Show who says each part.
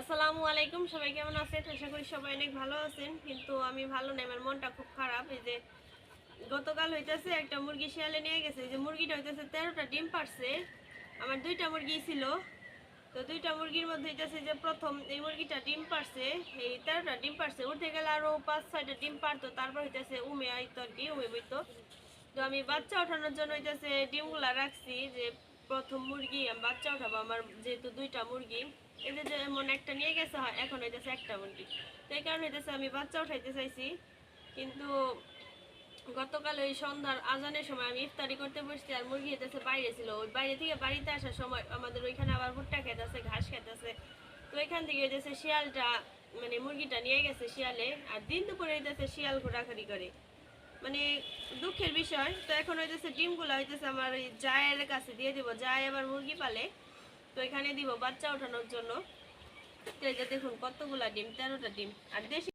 Speaker 1: আসসালামু আলাইকুম, সবাই কেমন আছেন? আশা করি সবাই অনেক ভালো আছেন, কিন্তু আমি ভালো নেই, আমার মনটা খুব খারাপ। এই যে গতকাল হইতেছে একটা মুরগি শিয়ালে নিয়ে গেছে, এই যে মুরগিটা হইতেছে 13টা ডিম পারছে। আমার 2টা মুরগি ছিল, তো 2টা মুরগির মধ্যে হইতেছে যে প্রথম এই মুরগিটা ডিম পারছে, এই 13টা ডিম পারছে, উঠে গেলে আরো 5-6টা ডিম পারতো, তারপর হইতেছে উমে আইতো আর কি, উমে বইতো। তো আমি বাচ্চা ওঠানোর জন্য হইতেছে ডিমগুলা রাখছি, যে প্রথম মুরগি আমি বাচ্চা উঠাবো, আমার যেহেতু 2টা মুরগি। এই যে যেমন একটা নিয়ে গেছে, এখন হইতেছে একটা মুরগি, তো এই কারণে হইতেছে আমি বাচ্চা উঠাইতে চাইছি। কিন্তু গতকাল ওই সন্ধ্যার আজানের সময় আমি ইফতারি করতে বসছি, আর মুরগি হইতেছে বাইরে ছিল। ওই বাইরে থেকে বাড়িতে আসার সময় আমাদের ওইখানে আবার ভুট্টা খেতেছে, ঘাস খেতেছে, তো ওইখান থেকে হইতেছে শিয়ালটা, মানে মুরগিটা নিয়ে গেছে শিয়ালে। আর দিন দুপুরে হইতেছে শিয়াল ঘোরাঘুরি করে, মানে দুঃখের বিষয়। তো এখন হইতেছে ডিমগুলো হইতেছে আমার ওই জায়ের কাছে দিয়ে দিব, জায় আবার মুরগি পালে, তো এখানে দিব বাচ্চা ওঠানোর জন্য। তো এই যে দেখুন কতগুলা ডিম, 13টা ডিম। আর দেশি